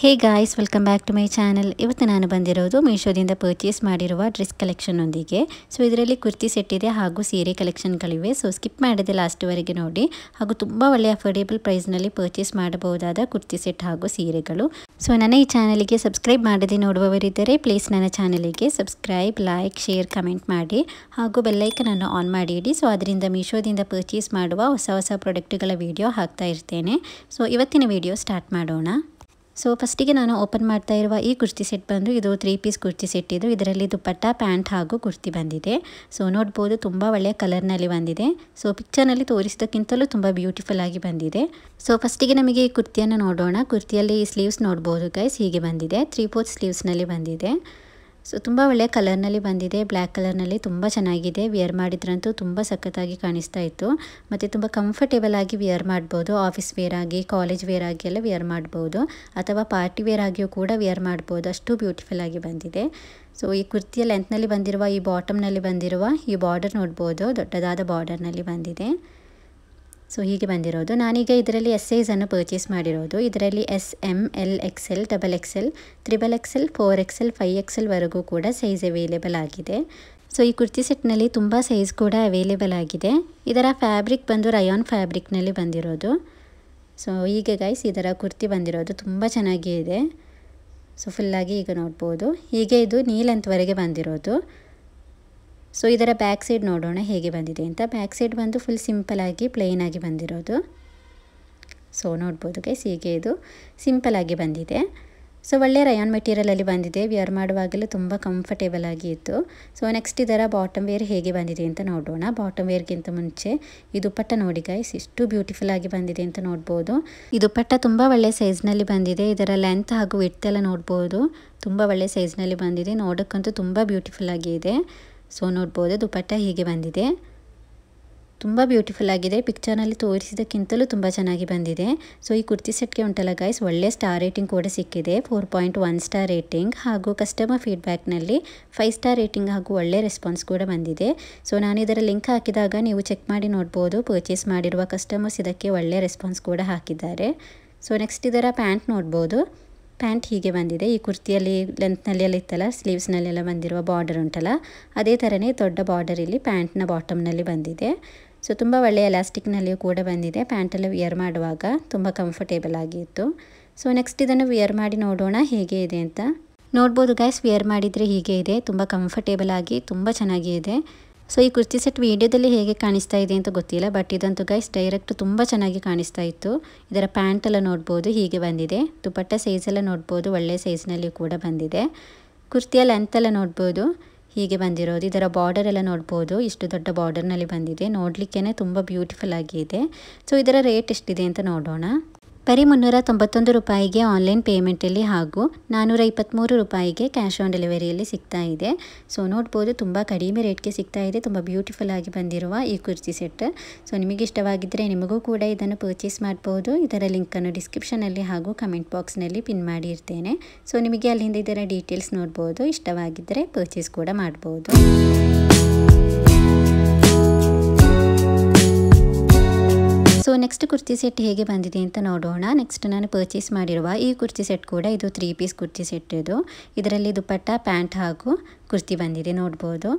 Hey guys, welcome back to my channel. ಇವತ್ತು ನಾನು ಬಂದಿರೋದು ಮೀಶೋದಿಂದ ಪರ್ಚೇಸ್ ಮಾಡಿರುವ ಡ್ರೆಸ್ ಕಲೆಕ್ಷನ್ನೊಂದಿಗೆ. ಸೊ ಇದರಲ್ಲಿ ಕುರ್ತಿ ಸೆಟ್ ಇದೆ ಹಾಗೂ ಸೀರೆ ಕಲೆಕ್ಷನ್ಗಳಿವೆ. ಸೊ ಸ್ಕಿಪ್ ಮಾಡದೆ ಲಾಸ್ಟ್ವರೆಗೆ ನೋಡಿ. ಹಾಗೂ ತುಂಬ ಒಳ್ಳೆಯ ಅಫೋರ್ಡೆಬಲ್ ಪ್ರೈಸ್ನಲ್ಲಿ ಪರ್ಚೇಸ್ ಮಾಡಬಹುದಾದ ಕುರ್ತಿ ಸೆಟ್ ಹಾಗೂ ಸೀರೆಗಳು. ಸೊ ನನ್ನ ಈ ಚಾನಲಿಗೆ ಸಬ್ಸ್ಕ್ರೈಬ್ ಮಾಡದೆ ನೋಡುವವರಿದ್ದರೆ ಪ್ಲೀಸ್ ನನ್ನ ಚಾನಲಿಗೆ ಸಬ್ಸ್ಕ್ರೈಬ್, ಲೈಕ್, ಶೇರ್, ಕಮೆಂಟ್ ಮಾಡಿ ಹಾಗೂ ಬೆಲ್ಲೈಕನನ್ನು ಆನ್ ಮಾಡಿ ಇಡಿ. ಸೊ ಅದರಿಂದ ಮೀಶೋದಿಂದ ಪರ್ಚೇಸ್ ಮಾಡುವ ಹೊಸ ಪ್ರಾಡಕ್ಟ್ಗಳ ವಿಡಿಯೋ ಹಾಕ್ತಾ ಇರ್ತೇನೆ. ಸೊ ಇವತ್ತಿನ ವಿಡಿಯೋ ಸ್ಟಾರ್ಟ್ ಮಾಡೋಣ. ಸೊ ಫಸ್ಟಿಗೆ ನಾನು ಓಪನ್ ಮಾಡ್ತಾ ಇರುವ ಈ ಕುರ್ತಿ ಸೆಟ್ ಬಂದು ಇದು 3 ಪೀಸ್ ಕುರ್ತಿ ಸೆಟ್ ಇದು. ಇದರಲ್ಲಿ ದುಪ್ಪಟ್ಟ, ಪ್ಯಾಂಟ್ ಹಾಗೂ ಕುರ್ತಿ ಬಂದಿದೆ. ಸೊ ನೋಡ್ಬೋದು ತುಂಬ ಒಳ್ಳೆಯ ಕಲರ್ನಲ್ಲಿ ಬಂದಿದೆ. ಸೊ ಪಿಕ್ಚರ್ನಲ್ಲಿ ತೋರಿಸಿದಕ್ಕಿಂತಲೂ ತುಂಬ ಬ್ಯೂಟಿಫುಲ್ ಆಗಿ ಬಂದಿದೆ. ಸೊ ಫಸ್ಟಿಗೆ ನಮಗೆ ಈ ಕುರ್ತಿಯನ್ನು ನೋಡೋಣ. ಕುರ್ತಿಯಲ್ಲಿ ಸ್ಲೀವ್ಸ್ ನೋಡ್ಬೋದು ಗೈಸ್, ಹೀಗೆ ಬಂದಿದೆ. 3/4 ಸ್ಲೀವ್ಸ್ನಲ್ಲಿ ಬಂದಿದೆ. ಸೊ ತುಂಬ ಒಳ್ಳೆಯ ಕಲರ್ನಲ್ಲಿ ಬಂದಿದೆ. ಬ್ಲ್ಯಾಕ್ ಕಲರ್ನಲ್ಲಿ ತುಂಬ ಚೆನ್ನಾಗಿದೆ. ವಿಯರ್ ಮಾಡಿದ್ರಂತೂ ತುಂಬ ಸಖತ್ತಾಗಿ ಕಾಣಿಸ್ತಾ ಇತ್ತು. ಮತ್ತು ತುಂಬ ಕಂಫರ್ಟೇಬಲ್ ಆಗಿ ವಿಯರ್ ಮಾಡ್ಬೋದು. ಆಫೀಸ್ ವೇರ್ ಆಗಿ, ಕಾಲೇಜ್ ವೇರ್ ಆಗಿ ಎಲ್ಲ ವಿಯರ್ ಮಾಡ್ಬೋದು, ಅಥವಾ ಪಾರ್ಟಿ ವೇರ್ ಆಗಿಯೂ ಕೂಡ ವಿಯರ್ ಮಾಡ್ಬೋದು. ಅಷ್ಟು ಬ್ಯೂಟಿಫುಲ್ ಆಗಿ ಬಂದಿದೆ. ಸೊ ಈ ಕುರ್ತಿಯ ಲೆಂತ್ನಲ್ಲಿ ಬಂದಿರುವ ಈ ಬಾಟಮ್ನಲ್ಲಿ ಬಂದಿರುವ ಈ ಬಾರ್ಡರ್ ನೋಡ್ಬೋದು, ದೊಡ್ಡದಾದ ಬಾರ್ಡರ್ನಲ್ಲಿ ಬಂದಿದೆ. ಸೊ ಹೀಗೆ ಬಂದಿರೋದು. ನಾನೀಗ ಇದರಲ್ಲಿ ಎಸ್ ಸೈಜನ್ನು ಪರ್ಚೇಸ್ ಮಾಡಿರೋದು. ಇದರಲ್ಲಿ S, M, L, XL, XXL, XXL, 4XL, 5XL ವರೆಗೂ ಕೂಡ ಸೈಜ್ ಅವೈಲೇಬಲ್ ಆಗಿದೆ. ಸೊ ಈ ಕುರ್ತಿ ಸೆಟ್ನಲ್ಲಿ ತುಂಬ ಸೈಜ್ ಕೂಡ ಅವೈಲೇಬಲ್ ಆಗಿದೆ. ಇದರ ಫ್ಯಾಬ್ರಿಕ್ ಬಂದು ರಯಾನ್ ಫ್ಯಾಬ್ರಿಕ್ನಲ್ಲಿ ಬಂದಿರೋದು. ಸೊ ಹೀಗೆ ಗೈಸ್ ಇದರ ಕುರ್ತಿ ಬಂದಿರೋದು ತುಂಬ ಚೆನ್ನಾಗಿದೆ. ಸೊ ಫುಲ್ಲಾಗಿ ಈಗ ನೋಡ್ಬೋದು. ಹೀಗೆ ಇದು ನೀ ಲೆಂತ್ವರೆಗೆ ಬಂದಿರೋದು. ಸೊ ಇದರ ಬ್ಯಾಕ್ ಸೈಡ್ ನೋಡೋಣ ಹೇಗೆ ಬಂದಿದೆ ಅಂತ. ಬ್ಯಾಕ್ ಸೈಡ್ ಬಂದು ಫುಲ್ ಸಿಂಪಲ್ ಆಗಿ ಪ್ಲೇನ್ ಆಗಿ ಬಂದಿರೋದು. ಸೊ ನೋಡ್ಬೋದು ಗೈಸ್, ಹೀಗೆ ಇದು ಸಿಂಪಲ್ ಆಗಿ ಬಂದಿದೆ. ಸೊ ಒಳ್ಳೆ ರಯಾನ್ ಮೆಟೀರಿಯಲಲ್ಲಿ ಬಂದಿದೆ. ವಿಯರ್ ಮಾಡುವಾಗಲೂ ತುಂಬ ಕಂಫರ್ಟೇಬಲ್ ಆಗಿ ಇತ್ತು. ಸೊ ನೆಕ್ಸ್ಟ್ ಇದರ ಬಾಟಮ್ ವೇರ್ ಹೇಗೆ ಬಂದಿದೆ ಅಂತ ನೋಡೋಣ. ಬಾಟಮ್ ವೇರ್ಗಿಂತ ಮುಂಚೆ ಈ ದುಪ್ಪಟ್ಟ ನೋಡಿ ಗೈಸ್, ಎಷ್ಟು ಬ್ಯೂಟಿಫುಲ್ ಆಗಿ ಬಂದಿದೆ ಅಂತ ನೋಡ್ಬೋದು. ಈ ದುಪ್ಪಟ್ಟ ತುಂಬ ಒಳ್ಳೆ ಸೈಜ್ನಲ್ಲಿ ಬಂದಿದೆ. ಇದರ ಲೆಂತ್ ಹಾಗೂ ವಿಡ್ತ್ ಎಲ್ಲ ನೋಡ್ಬೋದು, ತುಂಬ ಒಳ್ಳೆ ಸೈಜ್ನಲ್ಲಿ ಬಂದಿದೆ. ನೋಡೋಕ್ಕಂತೂ ತುಂಬ ಬ್ಯೂಟಿಫುಲ್ ಆಗಿ ಇದೆ. ಸೊ ನೋಡ್ಬೋದು ದುಪ್ಪಟ್ಟ ಹೀಗೆ ಬಂದಿದೆ. ತುಂಬ ಬ್ಯೂಟಿಫುಲ್ ಆಗಿದೆ. ಪಿಕ್ಚರ್ನಲ್ಲಿ ತೋರಿಸಿದಕ್ಕಿಂತಲೂ ತುಂಬ ಚೆನ್ನಾಗಿ ಬಂದಿದೆ. ಸೊ ಈ ಕುರ್ತಿ ಸೆಟ್ಗೆ ಉಂಟಲ್ಲ ಗೈಸ್, ಒಳ್ಳೆ ಸ್ಟಾರ್ ರೇಟಿಂಗ್ ಕೂಡ ಸಿಕ್ಕಿದೆ. 4.1 ಸ್ಟಾರ್ ರೇಟಿಂಗ್ ಹಾಗೂ ಕಸ್ಟಮರ್ ಫೀಡ್ಬ್ಯಾಕ್ನಲ್ಲಿ 5 ಸ್ಟಾರ್ ರೇಟಿಂಗ್ ಹಾಗೂ ಒಳ್ಳೆ ರೆಸ್ಪಾನ್ಸ್ ಕೂಡ ಬಂದಿದೆ. ಸೊ ನಾನು ಇದರ ಲಿಂಕ್ ಹಾಕಿದಾಗ ನೀವು ಚೆಕ್ ಮಾಡಿ ನೋಡ್ಬೋದು. ಪರ್ಚೇಸ್ ಮಾಡಿರುವ ಕಸ್ಟಮರ್ಸ್ ಇದಕ್ಕೆ ಒಳ್ಳೆ ರೆಸ್ಪಾನ್ಸ್ ಕೂಡ ಹಾಕಿದ್ದಾರೆ. ಸೊ ನೆಕ್ಸ್ಟ್ ಇದರ ಪ್ಯಾಂಟ್ ನೋಡ್ಬೋದು. ಪ್ಯಾಂಟ್ ಹೀಗೆ ಬಂದಿದೆ. ಈ ಕುರ್ತಿಯಲ್ಲಿ ಲೆಂತ್ನಲ್ಲಿ ಎಲ್ಲ ಇತ್ತಲ್ಲ, ಸ್ಲೀವ್ಸ್ನಲ್ಲೆಲ್ಲ ಬಂದಿರುವ ಬಾರ್ಡರ್ ಉಂಟಲ್ಲ, ಅದೇ ಥರನೇ ದೊಡ್ಡ ಬಾರ್ಡರ್ ಇಲ್ಲಿ ಪ್ಯಾಂಟ್ನ ಬಾಟಮ್ನಲ್ಲಿ ಬಂದಿದೆ. ಸೊ ತುಂಬ ಒಳ್ಳೆಯ ಎಲಾಸ್ಟಿಕ್ನಲ್ಲಿಯೂ ಕೂಡ ಬಂದಿದೆ. ಪ್ಯಾಂಟೆಲ್ಲ ವಿಯರ್ ಮಾಡುವಾಗ ತುಂಬ ಕಂಫರ್ಟೇಬಲ್ ಆಗಿತ್ತು. ಸೊ ನೆಕ್ಸ್ಟ್ ಇದನ್ನು ವಿಯರ್ ಮಾಡಿ ನೋಡೋಣ ಹೇಗೆ ಇದೆ ಅಂತ. ನೋಡ್ಬೋದು ಗೈಸ್, ವಿಯರ್ ಮಾಡಿದರೆ ಹೀಗೆ ಇದೆ. ತುಂಬ ಕಂಫರ್ಟೇಬಲ್ ಆಗಿ ತುಂಬ ಚೆನ್ನಾಗಿದೆ. ಸೊ ಈ ಕುರ್ತಿ ಸೆಟ್ ವಿಡಿಯೋದಲ್ಲಿ ಹೇಗೆ ಕಾಣಿಸ್ತಾ ಇದೆ ಅಂತ ಗೊತ್ತಿಲ್ಲ, ಬಟ್ ಇದಂತೂ ಗೈಸ್ ಡೈರೆಕ್ಟ್ ತುಂಬ ಚೆನ್ನಾಗಿ ಕಾಣಿಸ್ತಾ ಇತ್ತು. ಇದರ ಪ್ಯಾಂಟ್ ಎಲ್ಲ ನೋಡ್ಬೋದು ಹೀಗೆ ಬಂದಿದೆ. ದುಪ್ಪಟ್ಟ ಸೈಜ್ ಎಲ್ಲ ನೋಡ್ಬೋದು, ಒಳ್ಳೆ ಸೈಜ್ನಲ್ಲಿ ಕೂಡ ಬಂದಿದೆ. ಕುರ್ತಿಯ ಲೆಂತ್ ಎಲ್ಲ ನೋಡ್ಬೋದು ಹೀಗೆ ಬಂದಿರೋದು. ಇದರ ಬಾರ್ಡರ್ ಎಲ್ಲ ನೋಡ್ಬೋದು, ಇಷ್ಟು ದೊಡ್ಡ ಬಾರ್ಡರ್ನಲ್ಲಿ ಬಂದಿದೆ. ನೋಡಲಿಕ್ಕೇ ತುಂಬ ಬ್ಯೂಟಿಫುಲ್ ಆಗಿದೆ. ಸೊ ಇದರ ರೇಟ್ ಎಷ್ಟಿದೆ ಅಂತ ನೋಡೋಣ. ಬರೀ 391 ರೂಪಾಯಿಗೆ ಆನ್ಲೈನ್ ಪೇಮೆಂಟಲ್ಲಿ ಹಾಗೂ 423 ರೂಪಾಯಿಗೆ ಕ್ಯಾಶ್ ಆನ್ ಡೆಲಿವರಿಯಲ್ಲಿ ಸಿಗ್ತಾ ಇದೆ. ಸೊ ನೋಡ್ಬೋದು ತುಂಬ ಕಡಿಮೆ ರೇಟ್ಗೆ ಸಿಗ್ತಾ ಇದೆ. ತುಂಬ ಬ್ಯೂಟಿಫುಲ್ ಆಗಿ ಬಂದಿರುವ ಈ ಕುರ್ತಿ ಸೆಟ್. ಸೊ ನಿಮಗೆ ಇಷ್ಟವಾಗಿದ್ದರೆ ನಿಮಗೂ ಕೂಡ ಇದನ್ನು ಪರ್ಚೇಸ್ ಮಾಡ್ಬೋದು. ಇದರ ಲಿಂಕನ್ನು ಡಿಸ್ಕ್ರಿಪ್ಷನಲ್ಲಿ ಹಾಗೂ ಕಮೆಂಟ್ ಬಾಕ್ಸ್ನಲ್ಲಿ ಪಿನ್ ಮಾಡಿ ಇರ್ತೇನೆ. ಸೊ ನಿಮಗೆ ಅಲ್ಲಿಂದ ಇದರ ಡೀಟೇಲ್ಸ್ ನೋಡ್ಬೋದು. ಇಷ್ಟವಾಗಿದ್ದರೆ ಪರ್ಚೇಸ್ ಕೂಡ ಮಾಡ್ಬೋದು. ಸೊ ನೆಕ್ಸ್ಟ್ ಕುರ್ತಿ ಸೆಟ್ ಹೇಗೆ ಬಂದಿದೆ ಅಂತ ನೋಡೋಣ. ನೆಕ್ಸ್ಟ್ ನಾನು ಪರ್ಚೇಸ್ ಮಾಡಿರುವ ಈ ಕುರ್ತಿ ಸೆಟ್ ಕೂಡ ಇದು 3 ಪೀಸ್ ಕುರ್ತಿ ಸೆಟ್ ಇದು. ಇದರಲ್ಲಿ ದುಪ್ಪಟ್ಟ, ಪ್ಯಾಂಟ್ ಹಾಗೂ ಕುರ್ತಿ ಬಂದಿದೆ. ನೋಡ್ಬೋದು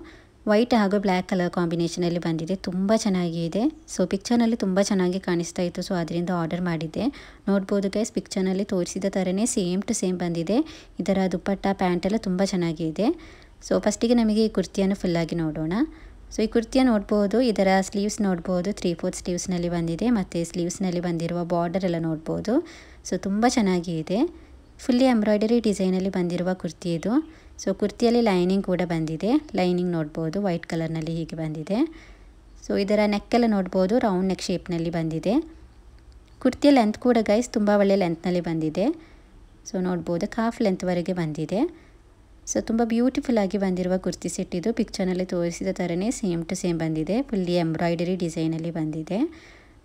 ವೈಟ್ ಹಾಗೂ ಬ್ಲ್ಯಾಕ್ ಕಲರ್ ಕಾಂಬಿನೇಷನಲ್ಲಿ ಬಂದಿದೆ. ತುಂಬ ಚೆನ್ನಾಗಿದೆ. ಸೊ ಪಿಕ್ಚರ್ನಲ್ಲಿ ತುಂಬ ಚೆನ್ನಾಗಿ ಕಾಣಿಸ್ತಾ ಇತ್ತು. ಸೊ ಅದರಿಂದ ಆರ್ಡರ್ ಮಾಡಿದ್ದೆ. ನೋಡ್ಬೋದು ಗೈಸ್, ಪಿಕ್ಚರ್ನಲ್ಲಿ ತೋರಿಸಿದ ಥರನೇ ಸೇಮ್ ಟು ಸೇಮ್ ಬಂದಿದೆ. ಇದರ ದುಪ್ಪಟ್ಟ, ಪ್ಯಾಂಟ್ ಎಲ್ಲ ತುಂಬ ಚೆನ್ನಾಗಿದೆ. ಸೊ ಫಸ್ಟಿಗೆ ನಮಗೆ ಈ ಕುರ್ತಿಯನ್ನು ಫುಲ್ಲಾಗಿ ನೋಡೋಣ. ಸೊ ಈ ಕುರ್ತಿಯ ನೋಡ್ಬೋದು. ಇದರ ಸ್ಲೀವ್ಸ್ ನೋಡ್ಬೋದು, 3/4 ಸ್ಲೀವ್ಸ್ನಲ್ಲಿ ಬಂದಿದೆ. ಮತ್ತು ಸ್ಲೀವ್ಸ್ನಲ್ಲಿ ಬಂದಿರುವ ಬಾರ್ಡರ್ ಎಲ್ಲ ನೋಡ್ಬೋದು. ಸೊ ತುಂಬ ಚೆನ್ನಾಗಿದೆ. ಫುಲ್ಲಿ ಎಂಬ್ರಾಯ್ಡರಿ ಡಿಸೈನಲ್ಲಿ ಬಂದಿರುವ ಕುರ್ತಿ ಇದು. ಸೊ ಕುರ್ತಿಯಲ್ಲಿ ಲೈನಿಂಗ್ ಕೂಡ ಬಂದಿದೆ. ಲೈನಿಂಗ್ ನೋಡ್ಬೋದು ವೈಟ್ ಕಲರ್ನಲ್ಲಿ ಹೀಗೆ ಬಂದಿದೆ. ಸೊ ಇದರ ನೆಕ್ಕೆಲ್ಲ ನೋಡ್ಬೋದು, ರೌಂಡ್ ನೆಕ್ ಶೇಪ್ನಲ್ಲಿ ಬಂದಿದೆ. ಕುರ್ತಿಯ ಲೆಂತ್ ಕೂಡ ಗೈಸ್ ತುಂಬ ಒಳ್ಳೆ ಲೆಂತ್ನಲ್ಲಿ ಬಂದಿದೆ. ಸೊ ನೋಡ್ಬೋದು ಕಾಫ್ ಲೆಂತ್ವರೆಗೆ ಬಂದಿದೆ. ಸೊ ತುಂಬ ಬ್ಯೂಟಿಫುಲ್ ಆಗಿ ಬಂದಿರುವ ಕುರ್ತಿ ಸೆಟ್ ಇದು. ಪಿಕ್ಚರ್ನಲ್ಲಿ ತೋರಿಸಿದ ಥರನೇ ಸೇಮ್ ಟು ಸೇಮ್ ಬಂದಿದೆ. ಫುಲ್ಲಿ ಎಂಬ್ರಾಯ್ಡರಿ ಡಿಸೈನಲ್ಲಿ ಬಂದಿದೆ.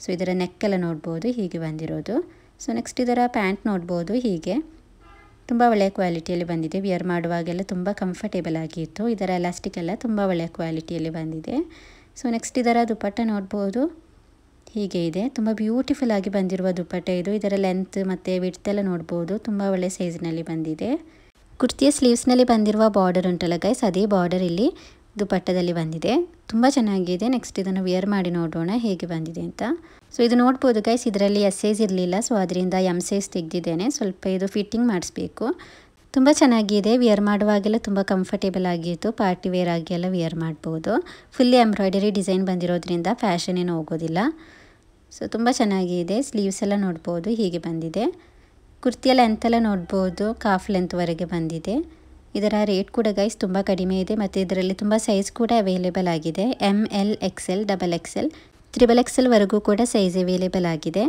ಸೊ ಇದರ ನೆಕ್ಕೆಲ್ಲ ನೋಡ್ಬೋದು ಹೀಗೆ ಬಂದಿರೋದು. ಸೊ ನೆಕ್ಸ್ಟ್ ಇದರ ಪ್ಯಾಂಟ್ ನೋಡ್ಬೋದು ಹೀಗೆ ತುಂಬ ಒಳ್ಳೆಯ ಕ್ವಾಲಿಟಿಯಲ್ಲಿ ಬಂದಿದೆ. ವಿಯರ್ ಮಾಡುವಾಗೆಲ್ಲ ತುಂಬ ಕಂಫರ್ಟೇಬಲ್ ಆಗಿತ್ತು. ಇದರ ಎಲಾಸ್ಟಿಕ್ ಎಲ್ಲ ತುಂಬ ಒಳ್ಳೆಯ ಕ್ವಾಲಿಟಿಯಲ್ಲಿ ಬಂದಿದೆ. ಸೊ ನೆಕ್ಸ್ಟ್ ಇದರ ದುಪ್ಪಟ್ಟ ನೋಡ್ಬೋದು ಹೀಗೆ ಇದೆ. ತುಂಬ ಬ್ಯೂಟಿಫುಲ್ ಆಗಿ ಬಂದಿರುವ ದುಪ್ಪಟ್ಟೆ ಇದು. ಇದರ ಲೆಂತ್ ಮತ್ತು ವಿಡ್ತ್ ಎಲ್ಲ ನೋಡ್ಬೋದು, ತುಂಬ ಒಳ್ಳೆ ಸೈಜ್ನಲ್ಲಿ ಬಂದಿದೆ. ಕುರ್ತಿಯ ಸ್ಲೀವ್ಸ್ನಲ್ಲಿ ಬಂದಿರುವ ಬಾರ್ಡರ್ ಉಂಟಲ್ಲ ಗೈಸ್, ಅದೇ ಬಾರ್ಡರ್ ಇಲ್ಲಿ ದುಪ್ಪಟ್ಟದಲ್ಲಿ ಬಂದಿದೆ. ತುಂಬ ಚೆನ್ನಾಗಿದೆ. ನೆಕ್ಸ್ಟ್ ಇದನ್ನು ವೇರ್ ಮಾಡಿ ನೋಡೋಣ ಹೇಗೆ ಬಂದಿದೆ ಅಂತ. ಸೊ ಇದು ನೋಡ್ಬೋದು ಗೈಸ್, ಇದರಲ್ಲಿ ಎಸ್ ಸೈಜ್ ಇರಲಿಲ್ಲ, ಸೊ ಅದರಿಂದ ಎಮ್ ಸೈಜ್ ತೆಗೆದಿದ್ದೇನೆ. ಸ್ವಲ್ಪ ಇದು ಫಿಟ್ಟಿಂಗ್ ಮಾಡಿಸ್ಬೇಕು. ತುಂಬ ಚೆನ್ನಾಗಿದೆ. ವೇರ್ ಮಾಡುವಾಗೆಲ್ಲ ತುಂಬ ಕಂಫರ್ಟೇಬಲ್ ಆಗಿತ್ತು. ಪಾರ್ಟಿ ವೇರ್ ಆಗಿ ಎಲ್ಲ ವೇರ್ ಮಾಡ್ಬೋದು. ಫುಲ್ಲಿ ಎಂಬ್ರಾಯ್ಡರಿ ಡಿಸೈನ್ ಬಂದಿರೋದ್ರಿಂದ ಫ್ಯಾಷನ್ ಏನು ಹೋಗೋದಿಲ್ಲ. ಸೊ ತುಂಬ ಚೆನ್ನಾಗಿದೆ. ಸ್ಲೀವ್ಸ್ ಎಲ್ಲ ನೋಡ್ಬೋದು ಹೀಗೆ ಬಂದಿದೆ. ಕುರ್ತಿಯ ಲೆಂತ್ ಎಲ್ಲ ನೋಡ್ಬೋದು, ಕಾಫ್ ಲೆಂತ್ವರೆಗೆ ಬಂದಿದೆ. ಇದರ ರೇಟ್ ಕೂಡ ಗೈಸ್ ತುಂಬ ಕಡಿಮೆ ಇದೆ ಮತ್ತು ಇದರಲ್ಲಿ ತುಂಬ ಸೈಜ್ ಕೂಡ ಅವೈಲೇಬಲ್ ಆಗಿದೆ. ML XL XXL XXL ವರೆಗೂ ಕೂಡ ಸೈಜ್ ಅವೈಲೇಬಲ್ ಆಗಿದೆ.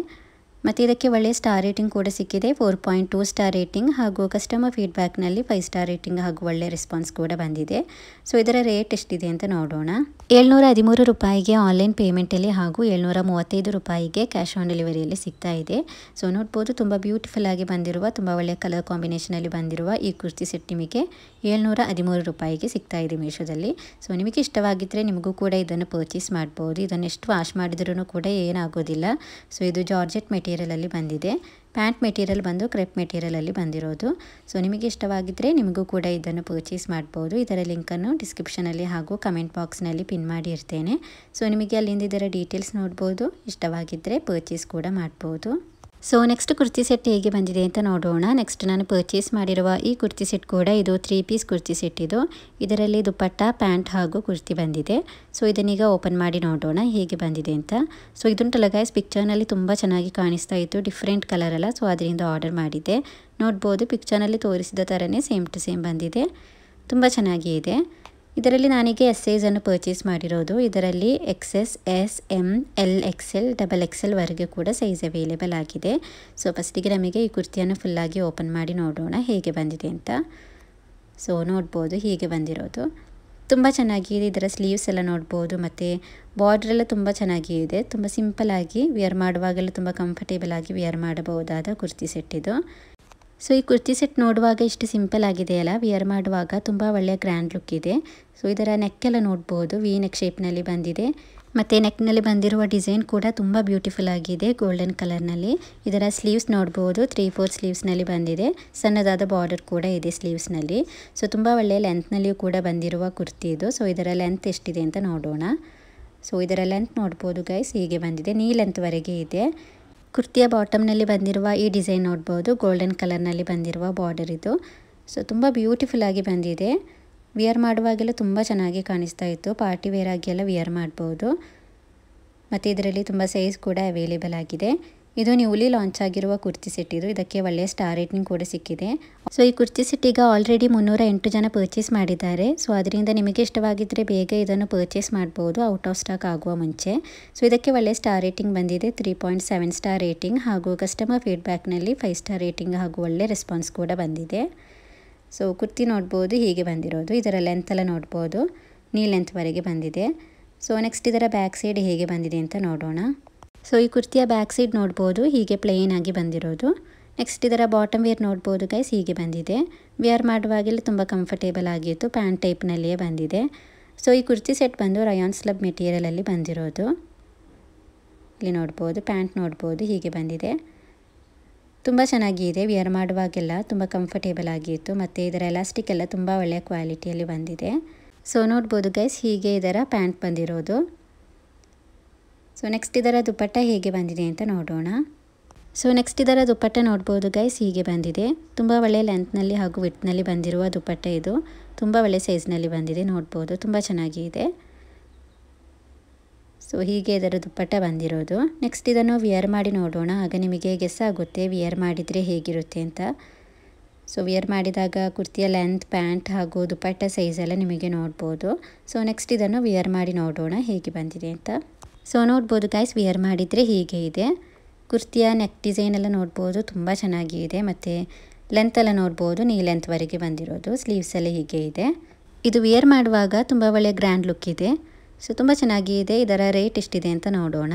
ಮತ್ತು ಇದಕ್ಕೆ ಒಳ್ಳೆಯ ಸ್ಟಾರ್ ರೇಟಿಂಗ್ ಕೂಡ ಸಿಕ್ಕಿದೆ, 4.2 ಸ್ಟಾರ್ ರೇಟಿಂಗ್, ಹಾಗೂ ಕಸ್ಟಮರ್ ಫೀಡ್ಬ್ಯಾಕ್ನಲ್ಲಿ 5 ಸ್ಟಾರ್ ರೇಟಿಂಗ್ ಹಾಗೂ ಒಳ್ಳೆಯ ರೆಸ್ಪಾನ್ಸ್ ಕೂಡ ಬಂದಿದೆ. ಸೊ ಇದರ ರೇಟ್ ಎಷ್ಟಿದೆ ಅಂತ ನೋಡೋಣ. 713 ರೂಪಾಯಿಗೆ ಆನ್ಲೈನ್ ಪೇಮೆಂಟಲ್ಲಿ ಹಾಗೂ 735 ರೂಪಾಯಿಗೆ ಕ್ಯಾಶ್ ಆನ್ ಡೆಲಿವರಿಯಲ್ಲಿ ಸಿಗ್ತಾ ಇದೆ. ಸೊ ನೋಡ್ಬೋದು, ತುಂಬ ಬ್ಯೂಟಿಫುಲ್ ಆಗಿ ಬಂದಿರುವ, ತುಂಬ ಒಳ್ಳೆಯ ಕಲರ್ ಕಾಂಬಿನೇಷನಲ್ಲಿ ಬಂದಿರುವ ಈ ಕುರ್ತಿ ಸೆಟ್ ನಿಮಗೆ 713 ರೂಪಾಯಿಗೆ ಸಿಗ್ತಾ ಇದೆ ಮೀಶೋದಲ್ಲಿ. ಸೊ ನಿಮಗೆ ಇಷ್ಟವಾಗಿದ್ದರೆ ನಿಮಗೂ ಕೂಡ ಇದನ್ನು ಪರ್ಚೇಸ್ ಮಾಡ್ಬೋದು. ಇದನ್ನು ಎಷ್ಟು ವಾಶ್ ಮಾಡಿದ್ರೂ ಕೂಡ ಏನಾಗೋದಿಲ್ಲ. ಸೊ ಇದು ಜಾರ್ಜೆಟ್ ಮೆಟೀರಿಯಲಲ್ಲಿ ಬಂದಿದೆ. ಪ್ಯಾಂಟ್ ಮೆಟೀರಿಯಲ್ ಬಂದು ಕ್ರೆಪ್ ಮೆಟೀರಿಯಲಲ್ಲಿ ಬಂದಿರೋದು. ಸೊ ನಿಮಗೆ ಇಷ್ಟವಾಗಿದ್ದರೆ ನಿಮಗೂ ಕೂಡ ಇದನ್ನು ಪರ್ಚೇಸ್ ಮಾಡ್ಬೋದು. ಇದರ ಲಿಂಕನ್ನು ಡಿಸ್ಕ್ರಿಪ್ಷನಲ್ಲಿ ಹಾಗೂ ಕಮೆಂಟ್ ಬಾಕ್ಸ್ನಲ್ಲಿ ಪಿನ್ ಮಾಡಿ ಇರ್ತೇನೆ. ಸೊ ನಿಮಗೆ ಅಲ್ಲಿಂದ ಇದರ ಡೀಟೇಲ್ಸ್ ನೋಡ್ಬೋದು. ಇಷ್ಟವಾಗಿದ್ದರೆ ಪರ್ಚೇಸ್ ಕೂಡ ಮಾಡ್ಬೋದು. ಸೊ ನೆಕ್ಸ್ಟ್ ಕುರ್ತಿ ಸೆಟ್ ಹೇಗೆ ಬಂದಿದೆ ಅಂತ ನೋಡೋಣ. ನೆಕ್ಸ್ಟ್ ನಾನು ಪರ್ಚೇಸ್ ಮಾಡಿರುವ ಈ ಕುರ್ತಿ ಸೆಟ್ ಕೂಡ ಇದು 3 ಪೀಸ್ ಕುರ್ತಿ ಸೆಟ್ ಇದು. ಇದರಲ್ಲಿ ದುಪ್ಪಟ್ಟ, ಪ್ಯಾಂಟ್ ಹಾಗೂ ಕುರ್ತಿ ಬಂದಿದೆ. ಸೊ ಇದನ್ನೀಗ ಓಪನ್ ಮಾಡಿ ನೋಡೋಣ ಹೇಗೆ ಬಂದಿದೆ ಅಂತ. ಸೊ ಇದುಂಟಲ್ಲ ಗೈಸ್, ಪಿಕ್ಚರ್ನಲ್ಲಿ ತುಂಬ ಚೆನ್ನಾಗಿ ಕಾಣಿಸ್ತಾ ಇತ್ತು, ಡಿಫ್ರೆಂಟ್ ಕಲರ್ ಅಲ್ಲ. ಸೊ ಅದರಿಂದ ಆರ್ಡರ್ ಮಾಡಿದ್ದೆ. ನೋಡ್ಬೋದು, ಪಿಕ್ಚರ್ನಲ್ಲಿ ತೋರಿಸಿದ ಥರನೇ ಸೇಮ್ ಟು ಸೇಮ್ ಬಂದಿದೆ. ತುಂಬ ಚೆನ್ನಾಗಿ ಇದೆ. ಇದರಲ್ಲಿ ನಾನೀಗ ಎಸ್ ಸೈಜನ್ನು ಪರ್ಚೇಸ್ ಮಾಡಿರೋದು. ಇದರಲ್ಲಿ XS, S, M, L, XL, XXL ವರೆಗೆ ಕೂಡ ಸೈಜ್ ಅವೈಲೇಬಲ್ ಆಗಿದೆ. ಸೊ ಫಸ್ಟಿಗೆ ನಮಗೆ ಈ ಕುರ್ತಿಯನ್ನು ಫುಲ್ಲಾಗಿ ಓಪನ್ ಮಾಡಿ ನೋಡೋಣ ಹೇಗೆ ಬಂದಿದೆ ಅಂತ. ಸೊ ನೋಡ್ಬೋದು ಹೀಗೆ ಬಂದಿರೋದು. ತುಂಬ ಚೆನ್ನಾಗಿದೆ. ಇದರ ಸ್ಲೀವ್ಸ್ ಎಲ್ಲ ನೋಡ್ಬೋದು ಮತ್ತು ಬಾರ್ಡ್ರ್ ಎಲ್ಲ ತುಂಬ ಚೆನ್ನಾಗಿದೆ. ತುಂಬ ಸಿಂಪಲ್ಲಾಗಿ ವೇರ್ ಮಾಡುವಾಗೆಲ್ಲ ತುಂಬ ಕಂಫರ್ಟೇಬಲ್ ಆಗಿ ವೇರ್ ಮಾಡಬಹುದಾದ ಕುರ್ತಿ ಸೆಟ್ ಇದು. ಸೊ ಈ ಕುರ್ತಿ ಸೆಟ್ ನೋಡುವಾಗ ಇಷ್ಟು ಸಿಂಪಲ್ ಆಗಿದೆಯಲ್ಲ, ವೇರ್ ಮಾಡುವಾಗ ತುಂಬ ಒಳ್ಳೆಯ ಗ್ರ್ಯಾಂಡ್ ಲುಕ್ ಇದೆ. ಸೊ ಇದರ ನೆಕ್ಕೆಲ್ಲ ನೋಡ್ಬೋದು, ವಿ ನೆಕ್ ಶೇಪ್ನಲ್ಲಿ ಬಂದಿದೆ. ಮತ್ತು ನೆಕ್ನಲ್ಲಿ ಬಂದಿರುವ ಡಿಸೈನ್ ಕೂಡ ತುಂಬ ಬ್ಯೂಟಿಫುಲ್ ಆಗಿದೆ, ಗೋಲ್ಡನ್ ಕಲರ್ನಲ್ಲಿ. ಇದರ ಸ್ಲೀವ್ಸ್ ನೋಡ್ಬೋದು, 3/4 ಸ್ಲೀವ್ಸ್ನಲ್ಲಿ ಬಂದಿದೆ. ಸಣ್ಣದಾದ ಬಾರ್ಡರ್ ಕೂಡ ಇದೆ ಸ್ಲೀವ್ಸ್ನಲ್ಲಿ. ಸೊ ತುಂಬ ಒಳ್ಳೆಯ ಲೆಂತ್ನಲ್ಲಿಯೂ ಕೂಡ ಬಂದಿರುವ ಕುರ್ತಿ ಇದು. ಸೊ ಇದರ ಲೆಂತ್ ಎಷ್ಟಿದೆ ಅಂತ ನೋಡೋಣ. ಸೊ ಇದರ ಲೆಂತ್ ನೋಡ್ಬೋದು ಗೈಸ್, ಹೀಗೆ ಬಂದಿದೆ, ನೀ ಲೆಂತ್ವರೆಗೆ ಇದೆ. ಕುರ್ತಿಯ ಬಾಟಮ್ನಲ್ಲಿ ಬಂದಿರುವ ಈ ಡಿಸೈನ್ ನೋಡ್ಬೋದು, ಗೋಲ್ಡನ್ ಕಲರ್ನಲ್ಲಿ ಬಂದಿರುವ ಬಾರ್ಡರ್ ಇದು. ಸೊ ತುಂಬ ಬ್ಯೂಟಿಫುಲ್ ಆಗಿ ಬಂದಿದೆ. ವೇರ್ ಮಾಡುವಾಗೆಲ್ಲ ತುಂಬ ಚೆನ್ನಾಗಿ ಕಾಣಿಸ್ತಾ ಇತ್ತು. ಪಾರ್ಟಿ ವೇರ್ ಆಗಿ ಎಲ್ಲ ವೇರ್ ಮಾಡ್ಬೋದು. ಮತ್ತು ಇದರಲ್ಲಿ ತುಂಬ ಸೈಜ್ ಕೂಡ ಅವೈಲೇಬಲ್ ಆಗಿದೆ. ಇದು ನ್ಯೂಲಿ ಲಾಂಚ್ ಆಗಿರುವ ಕುರ್ತಿ ಸೆಟ್ ಇದು. ಇದಕ್ಕೆ ಒಳ್ಳೆಯ ಸ್ಟಾರ್ ರೇಟಿಂಗ್ ಕೂಡ ಸಿಕ್ಕಿದೆ. ಸೊ ಈ ಕುರ್ತಿ ಸೆಟ್ ಈಗ ಆಲ್ರೆಡಿ 308 ಜನ ಪರ್ಚೇಸ್ ಮಾಡಿದ್ದಾರೆ. ಸೊ ಅದರಿಂದ ನಿಮಗೆ ಇಷ್ಟವಾಗಿದ್ದರೆ ಬೇಗ ಇದನ್ನು ಪರ್ಚೇಸ್ ಮಾಡ್ಬೋದು, ಔಟ್ ಆಫ್ ಸ್ಟಾಕ್ ಆಗುವ ಮುಂಚೆ. ಸೊ ಇದಕ್ಕೆ ಒಳ್ಳೆಯ ಸ್ಟಾರ್ ರೇಟಿಂಗ್ ಬಂದಿದೆ, 3.7 ಸ್ಟಾರ್ ರೇಟಿಂಗ್, ಹಾಗೂ ಕಸ್ಟಮರ್ ಫೀಡ್ಬ್ಯಾಕ್ನಲ್ಲಿ 5 ಸ್ಟಾರ್ ರೇಟಿಂಗ್ ಹಾಗೂ ಒಳ್ಳೆಯ ರೆಸ್ಪಾನ್ಸ್ ಕೂಡ ಬಂದಿದೆ. ಸೊ ಕುರ್ತಿ ನೋಡ್ಬೋದು ಹೀಗೆ ಬಂದಿರೋದು. ಇದರ ಲೆಂತ್ ಎಲ್ಲ ನೋಡ್ಬೋದು, ನೀ ಲೆಂತ್ವರೆಗೆ ಬಂದಿದೆ. ಸೊ ನೆಕ್ಸ್ಟ್ ಇದರ ಬ್ಯಾಕ್ ಸೈಡ್ ಹೇಗೆ ಬಂದಿದೆ ಅಂತ ನೋಡೋಣ. ಸೊ ಈ ಕುರ್ತಿಯ ಬ್ಯಾಕ್ ಸೈಡ್ ನೋಡ್ಬೋದು, ಹೀಗೆ ಪ್ಲೇನ್ ಆಗಿ ಬಂದಿರೋದು. ನೆಕ್ಸ್ಟ್ ಇದರ ಬಾಟಮ್ ವೇರ್ ನೋಡ್ಬೋದು ಗೈಸ್, ಹೀಗೆ ಬಂದಿದೆ. ವೇರ್ ಮಾಡುವಾಗೆಲ್ಲ ತುಂಬ ಕಂಫರ್ಟೇಬಲ್ ಆಗಿತ್ತು, ಪ್ಯಾಂಟ್ ಟೈಪ್ನಲ್ಲಿಯೇ ಬಂದಿದೆ. ಸೊ ಈ ಕುರ್ತಿ ಸೆಟ್ ಬಂದು ರಯಾನ್ ಸ್ಲಬ್ ಮೆಟೀರಿಯಲಲ್ಲಿ ಬಂದಿರೋದು. ಇಲ್ಲಿ ನೋಡ್ಬೋದು, ಪ್ಯಾಂಟ್ ನೋಡ್ಬೋದು ಹೀಗೆ ಬಂದಿದೆ. ತುಂಬ ಚೆನ್ನಾಗಿದೆ. ವೇರ್ ಮಾಡುವಾಗೆಲ್ಲ ತುಂಬ ಕಂಫರ್ಟೇಬಲ್ ಆಗಿತ್ತು ಮತ್ತು ಇದರ ಎಲಾಸ್ಟಿಕ್ ಎಲ್ಲ ತುಂಬ ಒಳ್ಳೆಯ ಕ್ವಾಲಿಟಿಯಲ್ಲಿ ಬಂದಿದೆ. ಸೊ ನೋಡ್ಬೋದು ಗೈಸ್, ಹೀಗೆ ಇದರ ಪ್ಯಾಂಟ್ ಬಂದಿರೋದು. ಸೊ ನೆಕ್ಸ್ಟ್ ಇದರ ದುಪ್ಪಟ್ಟ ಹೇಗೆ ಬಂದಿದೆ ಅಂತ ನೋಡೋಣ. ಸೊ ನೆಕ್ಸ್ಟ್ ಇದರ ದುಪ್ಪಟ್ಟ ನೋಡ್ಬೋದು ಗೈಸ್, ಹೀಗೆ ಬಂದಿದೆ. ತುಂಬ ಒಳ್ಳೆಯ ಲೆಂತ್ನಲ್ಲಿ ಹಾಗೂ ವಿಡ್ತ್ನಲ್ಲಿ ಬಂದಿರುವ ದುಪ್ಪಟ್ಟ ಇದು. ತುಂಬ ಒಳ್ಳೆಯ ಸೈಜ್ನಲ್ಲಿ ಬಂದಿದೆ, ನೋಡ್ಬೋದು ತುಂಬ ಚೆನ್ನಾಗಿದೆ. ಸೊ ಹೀಗೆ ಇದರ ದುಪ್ಪಟ್ಟ ಬಂದಿರೋದು. ನೆಕ್ಸ್ಟ್ ಇದನ್ನು ವೇರ್ ಮಾಡಿ ನೋಡೋಣ, ಆಗ ನಿಮಗೆ ಗೆಸ್ ಆಗುತ್ತೆ ವೇರ್ ಮಾಡಿದರೆ ಹೇಗಿರುತ್ತೆ ಅಂತ. ಸೊ ವೇರ್ ಮಾಡಿದಾಗ ಕುರ್ತಿಯ ಲೆಂತ್, ಪ್ಯಾಂಟ್ ಹಾಗೂ ದುಪ್ಪಟ್ಟ ಸೈಜೆಲ್ಲ ನಿಮಗೆ ನೋಡ್ಬೋದು. ಸೊ ನೆಕ್ಸ್ಟ್ ಇದನ್ನು ವೇರ್ ಮಾಡಿ ನೋಡೋಣ ಹೇಗೆ ಬಂದಿದೆ ಅಂತ. ಸೊ ನೋಡ್ಬೋದು ಗೈಸ್, ವೇರ್ ಮಾಡಿದರೆ ಹೀಗೆ ಇದೆ. ಕುರ್ತಿಯ ನೆಕ್ ಡಿಸೈನ್ ಎಲ್ಲ ನೋಡ್ಬೋದು, ತುಂಬ ಚೆನ್ನಾಗಿದೆ. ಮತ್ತು ಲೆಂತ್ ಎಲ್ಲ ನೋಡ್ಬೋದು, ನೀ ಲೆಂತ್ವರೆಗೆ ಬಂದಿರೋದು. ಸ್ಲೀವ್ಸ್ ಎಲ್ಲ ಹೀಗೆ ಇದೆ. ಇದು ವೇರ್ ಮಾಡುವಾಗ ತುಂಬ ಒಳ್ಳೆಯ ಗ್ರ್ಯಾಂಡ್ ಲುಕ್ ಇದೆ. ಸೊ ತುಂಬ ಚೆನ್ನಾಗಿದೆ. ಇದರ ರೇಟ್ ಎಷ್ಟಿದೆ ಅಂತ ನೋಡೋಣ.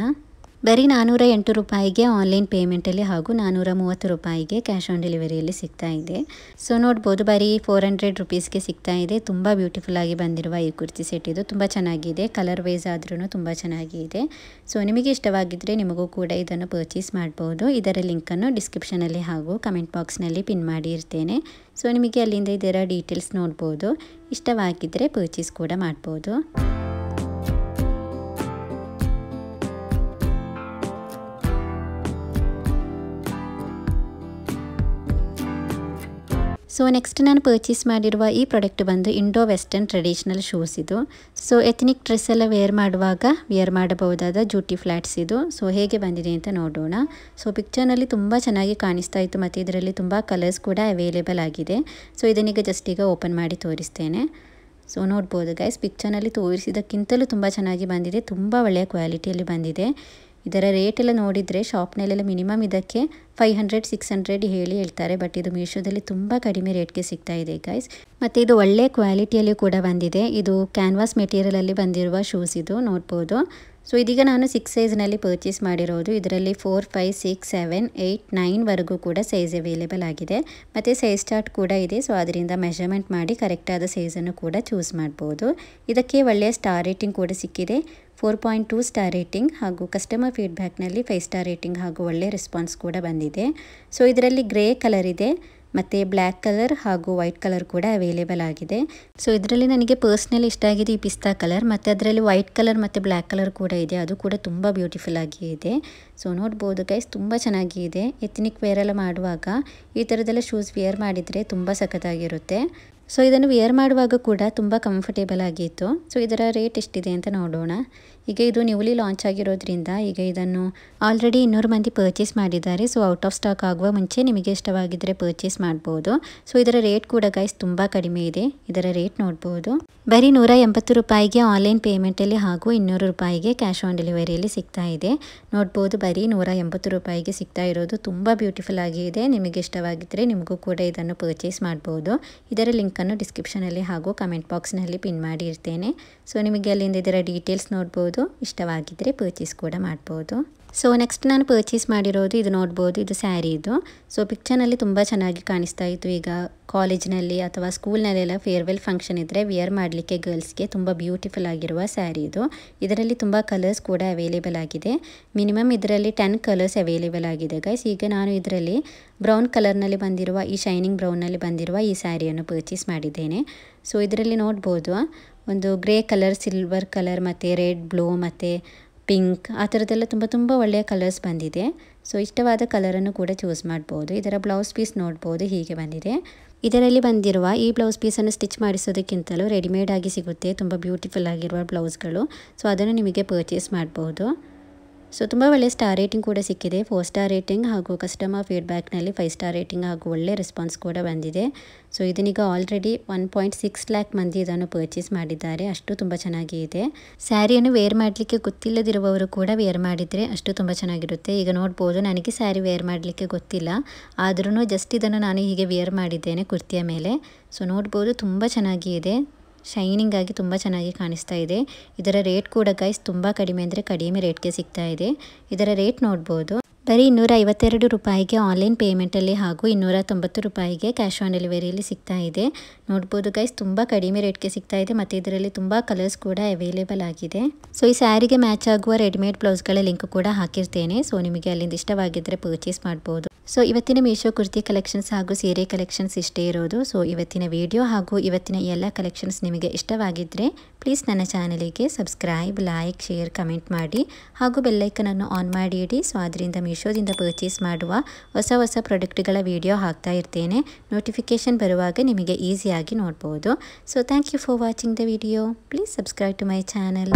ಬರೀ 408 ರೂಪಾಯಿಗೆ ಆನ್ಲೈನ್ ಪೇಮೆಂಟಲ್ಲಿ ಹಾಗೂ 430 ರೂಪಾಯಿಗೆ ಕ್ಯಾಶ್ ಆನ್ ಡೆಲಿವರಿಯಲ್ಲಿ ಸಿಗ್ತಾ ಇದೆ. ಸೊ ನೋಡ್ಬೋದು ಬರೀ 400 ರುಪೀಸ್ಗೆ ಸಿಗ್ತಾ ಇದೆ. ತುಂಬ ಬ್ಯೂಟಿಫುಲ್ ಆಗಿ ಬಂದಿರುವ ಈ ಕುರ್ತಿ ಸೆಟ್ ಇದು ತುಂಬ ಚೆನ್ನಾಗಿದೆ. ಕಲರ್ ವೈಸ್ ಆದ್ರೂ ತುಂಬ ಚೆನ್ನಾಗಿದೆ. ಸೊ ನಿಮಗೆ ಇಷ್ಟವಾಗಿದ್ದರೆ ನಿಮಗೂ ಕೂಡ ಇದನ್ನು ಪರ್ಚೇಸ್ ಮಾಡ್ಬೋದು. ಇದರ ಲಿಂಕನ್ನು ಡಿಸ್ಕ್ರಿಪ್ಷನಲ್ಲಿ ಹಾಗೂ ಕಮೆಂಟ್ ಬಾಕ್ಸ್ನಲ್ಲಿ ಪಿನ್ ಮಾಡಿ ಇರ್ತೇನೆ. ಸೊ ನಿಮಗೆ ಅಲ್ಲಿಂದ ಇದರ ಡೀಟೇಲ್ಸ್ ನೋಡ್ಬೋದು. ಇಷ್ಟವಾಗಿದ್ದರೆ ಪರ್ಚೇಸ್ ಕೂಡ ಮಾಡ್ಬೋದು. ಸೊ ನೆಕ್ಸ್ಟ್ ನಾನು ಪರ್ಚೇಸ್ ಮಾಡಿರುವ ಈ ಪ್ರಾಡಕ್ಟ್ ಬಂದು ಇಂಡೋ ವೆಸ್ಟರ್ನ್ ಟ್ರೆಡಿಷನಲ್ ಶೂಸ್ ಇದು. ಸೊ ಎಥ್ನಿಕ್ ಡ್ರೆಸ್ ಎಲ್ಲ ವೇರ್ ಮಾಡುವಾಗ ವೇರ್ ಮಾಡಬಹುದಾದ ಜೂಟಿ ಫ್ಲಾಟ್ಸ್ ಇದು. ಸೊ ಹೇಗೆ ಬಂದಿದೆ ಅಂತ ನೋಡೋಣ. ಸೊ ಪಿಕ್ಚರ್ನಲ್ಲಿ ತುಂಬ ಚೆನ್ನಾಗಿ ಕಾಣಿಸ್ತಾ ಇತ್ತು ಮತ್ತು ಇದರಲ್ಲಿ ತುಂಬ ಕಲರ್ಸ್ ಕೂಡ ಅವೈಲೇಬಲ್ ಆಗಿದೆ. ಸೊ ಇದನ್ನೀಗ ಜಸ್ಟ್ ಈಗ ಓಪನ್ ಮಾಡಿ ತೋರಿಸ್ತೇನೆ. ಸೊ ನೋಡ್ಬೋದು ಗೈಸ್, ಪಿಕ್ಚರ್ನಲ್ಲಿ ತೋರಿಸಿದ್ದಕ್ಕಿಂತಲೂ ತುಂಬ ಚೆನ್ನಾಗಿ ಬಂದಿದೆ. ತುಂಬ ಒಳ್ಳೆಯ ಕ್ವಾಲಿಟಿಯಲ್ಲಿ ಬಂದಿದೆ. ಇದರ ರೇಟ್ ಎಲ್ಲ ನೋಡಿದರೆ ಶಾಪ್ನಲ್ಲೆಲ್ಲ ಮಿನಿಮಮ್ ಇದಕ್ಕೆ 500-600 ಹೇಳ್ತಾರೆ. ಬಟ್ ಇದು ಮೀಶೋದಲ್ಲಿ ತುಂಬ ಕಡಿಮೆ ರೇಟ್ಗೆ ಸಿಗ್ತಾ ಇದೆ ಗೈಸ್. ಮತ್ತು ಇದು ಒಳ್ಳೆ ಕ್ವಾಲಿಟಿಯಲ್ಲಿ ಕೂಡ ಬಂದಿದೆ. ಇದು ಕ್ಯಾನ್ವಾಸ್ ಮೆಟೀರಿಯಲಲ್ಲಿ ಬಂದಿರುವ ಶೂಸ್ ಇದು ನೋಡ್ಬೋದು. ಸೊ ಇದೀಗ ನಾನು 6 ಸೈಜ್ನಲ್ಲಿ ಪರ್ಚೇಸ್ ಮಾಡಿರೋದು. ಇದರಲ್ಲಿ 4, 5, 6, 7, 8, 9ವರೆಗೂ ಕೂಡ ಸೈಜ್ ಅವೈಲೇಬಲ್ ಆಗಿದೆ. ಮತ್ತು ಸೈಜ್ ಚಾರ್ಟ್ ಕೂಡ ಇದೆ. ಸೊ ಅದರಿಂದ ಮೆಷರ್ಮೆಂಟ್ ಮಾಡಿ ಕರೆಕ್ಟಾದ ಸೈಜನ್ನು ಕೂಡ ಚೂಸ್ ಮಾಡ್ಬೋದು. ಇದಕ್ಕೆ ಒಳ್ಳೆಯ ಸ್ಟಾರ್ ರೇಟಿಂಗ್ ಕೂಡ ಸಿಕ್ಕಿದೆ. 4.2 ಸ್ಟಾರ್ ರೇಟಿಂಗ್ ಹಾಗೂ ಕಸ್ಟಮರ್ ಫೀಡ್ಬ್ಯಾಕ್ನಲ್ಲಿ 5 ಸ್ಟಾರ್ ರೇಟಿಂಗ್ ಹಾಗೂ ಒಳ್ಳೆ ರೆಸ್ಪಾನ್ಸ್ ಕೂಡ ಬಂದಿದೆ. ಸೊ ಇದರಲ್ಲಿ ಗ್ರೇ ಕಲರ್ ಇದೆ ಮತ್ತು ಬ್ಲ್ಯಾಕ್ ಕಲರ್ ಹಾಗೂ ವೈಟ್ ಕಲರ್ ಕೂಡ ಅವೈಲೇಬಲ್ ಆಗಿದೆ. ಸೊ ಇದರಲ್ಲಿ ನನಗೆ ಪರ್ಸ್ನಲಿ ಇಷ್ಟ ಆಗಿದೆ ಈ ಪಿಸ್ತಾ ಕಲರ್. ಮತ್ತು ಅದರಲ್ಲಿ ವೈಟ್ ಕಲರ್ ಮತ್ತು ಬ್ಲ್ಯಾಕ್ ಕಲರ್ ಕೂಡ ಇದೆ. ಅದು ಕೂಡ ತುಂಬ ಬ್ಯೂಟಿಫುಲ್ ಆಗಿ ಇದೆ. ಸೊ ನೋಡ್ಬೋದು ಗೈಸ್, ತುಂಬ ಚೆನ್ನಾಗಿ ಇದೆ. ಎಥ್ನಿಕ್ ವೇರ್ ಎಲ್ಲ ಮಾಡುವಾಗ ಈ ಥರದ್ದೆಲ್ಲ ಶೂಸ್ ವೇರ್ ಮಾಡಿದರೆ ತುಂಬ ಸಖತ್ತಾಗಿರುತ್ತೆ. ಸೊ ಇದನ್ನು ವೇರ್ ಮಾಡುವಾಗ ಕೂಡ ತುಂಬ ಕಂಫರ್ಟೇಬಲ್ ಆಗಿತ್ತು. ಸೊ ಇದರ ರೇಟ್ ಎಷ್ಟಿದೆ ಅಂತ ನೋಡೋಣ. ಈಗ ಇದು ನ್ಯೂಲಿ ಲಾಂಚ್ ಆಗಿರೋದ್ರಿಂದ ಈಗ ಇದನ್ನು ಆಲ್ರೆಡಿ 200 ಮಂದಿ ಪರ್ಚೇಸ್ ಮಾಡಿದ್ದಾರೆ. ಸೊ ಔಟ್ ಆಫ್ ಸ್ಟಾಕ್ ಆಗುವ ಮುಂಚೆ ನಿಮಗೆ ಇಷ್ಟವಾಗಿದ್ದರೆ ಪರ್ಚೇಸ್ ಮಾಡ್ಬೋದು. ಸೊ ಇದರ ರೇಟ್ ಕೂಡ ಗೈಸ್ ತುಂಬ ಕಡಿಮೆ ಇದೆ. ಇದರ ರೇಟ್ ನೋಡ್ಬೋದು. ಬರೀ 180 ರೂಪಾಯಿಗೆ ಆನ್ಲೈನ್ ಪೇಮೆಂಟಲ್ಲಿ ಹಾಗೂ 200 ರೂಪಾಯಿಗೆ ಕ್ಯಾಶ್ ಆನ್ ಡೆಲಿವರಿಯಲ್ಲಿ ಸಿಗ್ತಾ ಇದೆ. ನೋಡ್ಬೋದು ಬರೀ 180 ರೂಪಾಯಿಗೆ ಸಿಗ್ತಾ ಇರೋದು ತುಂಬ ಬ್ಯೂಟಿಫುಲ್ ಆಗಿದೆ. ನಿಮಗೆ ಇಷ್ಟವಾಗಿದ್ದರೆ ನಿಮಗೂ ಕೂಡ ಇದನ್ನು ಪರ್ಚೇಸ್ ಮಾಡ್ಬೋದು. ಇದರ ಲಿಂಕನ್ನು ಡಿಸ್ಕ್ರಿಪ್ಷನಲ್ಲಿ ಹಾಗೂ ಕಮೆಂಟ್ ಬಾಕ್ಸ್ನಲ್ಲಿ ಪಿನ್ ಮಾಡಿ ಇರ್ತೇನೆ. ಸೊ ನಿಮಗೆ ಅಲ್ಲಿಂದ ಇದರ ಡೀಟೇಲ್ಸ್ ನೋಡ್ಬೋದು. ಇಷ್ಟವಾಗಿದ್ದರೆ ಪರ್ಚೇಸ್ ಕೂಡ ಮಾಡ್ಬೋದು. ಸೊ ನೆಕ್ಸ್ಟ್ ನಾನು ಪರ್ಚೇಸ್ ಮಾಡಿರೋದು ಇದು ನೋಡ್ಬೋದು. ಇದು ಸ್ಯಾರಿ ಇದು. ಸೊ ಪಿಕ್ಚರ್ನಲ್ಲಿ ತುಂಬ ಚೆನ್ನಾಗಿ ಕಾಣಿಸ್ತಾ ಇತ್ತು. ಈಗ ಕಾಲೇಜ್ನಲ್ಲಿ ಅಥವಾ ಸ್ಕೂಲ್ನಲ್ಲೆಲ್ಲ ಫೇರ್ವೆಲ್ ಫಂಕ್ಷನ್ ಇದ್ದರೆ ವೇರ್ ಮಾಡಲಿಕ್ಕೆ ಗರ್ಲ್ಸ್ಗೆ ತುಂಬ ಬ್ಯೂಟಿಫುಲ್ ಆಗಿರುವ ಸ್ಯಾರಿ ಇದು. ಇದರಲ್ಲಿ ತುಂಬ ಕಲರ್ಸ್ ಕೂಡ ಅವೈಲೇಬಲ್ ಆಗಿದೆ. ಮಿನಿಮಮ್ ಇದರಲ್ಲಿ 10 ಕಲರ್ಸ್ ಅವೈಲೇಬಲ್ ಆಗಿದೆ ಗೈಸ್. ಈಗ ನಾನು ಇದರಲ್ಲಿ ಬ್ರೌನ್ ಕಲರ್ನಲ್ಲಿ ಬಂದಿರುವ ಈ ಶೈನಿಂಗ್ ಬ್ರೌನ್ನಲ್ಲಿ ಬಂದಿರುವ ಈ ಸ್ಯಾರಿಯನ್ನು ಪರ್ಚೇಸ್ ಮಾಡಿದ್ದೇನೆ. ಸೊ ಇದರಲ್ಲಿ ನೋಡ್ಬೋದು ಒಂದು ಗ್ರೇ ಕಲರ್, ಸಿಲ್ವರ್ ಕಲರ್ ಮತ್ತು ರೆಡ್, ಬ್ಲೂ ಮತ್ತು ಪಿಂಕ್ ಆ ಥರದ್ದೆಲ್ಲ ತುಂಬ ಒಳ್ಳೆಯ ಕಲರ್ಸ್ ಬಂದಿದೆ. ಸೊ ಇಷ್ಟವಾದ ಕಲರನ್ನು ಕೂಡ ಚೂಸ್ ಮಾಡ್ಬೋದು. ಇದರ ಬ್ಲೌಸ್ ಪೀಸ್ ನೋಡ್ಬೋದು, ಹೀಗೆ ಬಂದಿದೆ. ಇದರಲ್ಲಿ ಬಂದಿರುವ ಈ ಬ್ಲೌಸ್ ಪೀಸನ್ನು ಸ್ಟಿಚ್ ಮಾಡಿಸೋದಕ್ಕಿಂತಲೂ ರೆಡಿಮೇಡ್ ಆಗಿ ಸಿಗುತ್ತೆ ತುಂಬ ಬ್ಯೂಟಿಫುಲ್ ಆಗಿರುವ ಬ್ಲೌಸ್ಗಳು. ಸೊ ಅದನ್ನು ನಿಮಗೆ ಪರ್ಚೇಸ್ ಮಾಡ್ಬೋದು. ಸೊ ತುಂಬ ಒಳ್ಳೆಯ ಸ್ಟಾರ್ ರೇಟಿಂಗ್ ಕೂಡ ಸಿಕ್ಕಿದೆ. 4 ಸ್ಟಾರ್ ರೇಟಿಂಗ್ ಹಾಗೂ ಕಸ್ಟಮರ್ ಫೀಡ್ಬ್ಯಾಕ್ನಲ್ಲಿ 5 ಸ್ಟಾರ್ ರೇಟಿಂಗ್ ಹಾಗೂ ಒಳ್ಳೆ ರೆಸ್ಪಾನ್ಸ್ ಕೂಡ ಬಂದಿದೆ. ಸೊ ಇದನ್ನೀಗ ಆಲ್ರೆಡಿ 1.6 ಲ್ಯಾಕ್ ಮಂದಿ ಇದನ್ನು ಪರ್ಚೇಸ್ ಮಾಡಿದ್ದಾರೆ. ಅಷ್ಟು ತುಂಬ ಚೆನ್ನಾಗಿ ಇದೆ. ಸ್ಯಾರಿಯನ್ನು ವೇರ್ ಮಾಡಲಿಕ್ಕೆ ಗೊತ್ತಿಲ್ಲದಿರುವವರು ಕೂಡ ವೇರ್ ಮಾಡಿದರೆ ಅಷ್ಟು ತುಂಬ ಚೆನ್ನಾಗಿರುತ್ತೆ. ಈಗ ನೋಡ್ಬೋದು, ನನಗೆ ಸ್ಯಾರಿ ವೇರ್ ಮಾಡಲಿಕ್ಕೆ ಗೊತ್ತಿಲ್ಲ, ಆದ್ರೂ ಜಸ್ಟ್ ಇದನ್ನು ನಾನು ಹೀಗೆ ವೇರ್ ಮಾಡಿದ್ದೇನೆ ಕುರ್ತಿಯ ಮೇಲೆ. ಸೊ ನೋಡ್ಬೋದು ತುಂಬ ಚೆನ್ನಾಗಿ ಇದೆ. ಶೈನಿಂಗ್ ಆಗಿ ತುಂಬ ಚೆನ್ನಾಗಿ ಕಾಣಿಸ್ತಾ ಇದೆ. ಇದರ ರೇಟ್ ಕೂಡ ಗೈಸ್ ತುಂಬ ಕಡಿಮೆ ಅಂದರೆ ಕಡಿಮೆ ರೇಟ್ಗೆ ಸಿಗ್ತಾ ಇದೆ. ಇದರ ರೇಟ್ ನೋಡ್ಬೋದು. ಬರೀ 252 ರೂಪಾಯಿಗೆ ಆನ್ಲೈನ್ ಪೇಮೆಂಟಲ್ಲಿ ಹಾಗೂ 290 ರೂಪಾಯಿಗೆ ಕ್ಯಾಶ್ ಆನ್ ಡೆಲಿವರಿಯಲ್ಲಿ ಸಿಗ್ತಾ ಇದೆ. ನೋಡ್ಬೋದು ಗೈಸ್, ತುಂಬ ಕಡಿಮೆ ರೇಟ್ಗೆ ಸಿಗ್ತಾ ಇದೆ. ಮತ್ತು ಇದರಲ್ಲಿ ತುಂಬ ಕಲರ್ಸ್ ಕೂಡ ಅವೈಲೇಬಲ್ ಆಗಿದೆ. ಸೊ ಈ ಸ್ಯಾರಿಗೆ ಮ್ಯಾಚ್ ಆಗುವ ರೆಡಿಮೇಡ್ ಬ್ಲೌಸ್ಗಳ ಲಿಂಕ್ ಕೂಡ ಹಾಕಿರ್ತೇನೆ. ಸೊ ನಿಮಗೆ ಅಲ್ಲಿಂದ ಇಷ್ಟವಾಗಿದ್ದರೆ ಪರ್ಚೇಸ್ ಮಾಡ್ಬೋದು. ಸೊ ಇವತ್ತಿನ ಮೀಶೋ ಕುರ್ತಿ ಕಲೆಕ್ಷನ್ಸ್ ಹಾಗೂ ಸೀರೆ ಕಲೆಕ್ಷನ್ಸ್ ಇಷ್ಟೇ ಇರೋದು. ಸೊ ಇವತ್ತಿನ ವಿಡಿಯೋ ಹಾಗೂ ಇವತ್ತಿನ ಎಲ್ಲ ಕಲೆಕ್ಷನ್ಸ್ ನಿಮಗೆ ಇಷ್ಟವಾಗಿದ್ದರೆ ಪ್ಲೀಸ್ ನನ್ನ ಚಾನಲಿಗೆ ಸಬ್ಸ್ಕ್ರೈಬ್, ಲೈಕ್, ಶೇರ್, ಕಮೆಂಟ್ ಮಾಡಿ ಹಾಗೂ ಬೆಲ್ಲೈಕನನ್ನು ಆನ್ ಮಾಡಿ ಇಡಿ. ಸೊ ಅದರಿಂದ ಮೀಶೋದಿಂದ ಪರ್ಚೇಸ್ ಮಾಡುವ ಹೊಸ ಪ್ರಾಡಕ್ಟ್ಗಳ ವಿಡಿಯೋ ಹಾಕ್ತಾ ಇರ್ತೇನೆ. ನೋಟಿಫಿಕೇಷನ್ ಬರುವಾಗ ನಿಮಗೆ ಈಸಿಯಾಗಿ ನೋಡ್ಬೋದು. So thank you for watching the video. Please subscribe to my channel.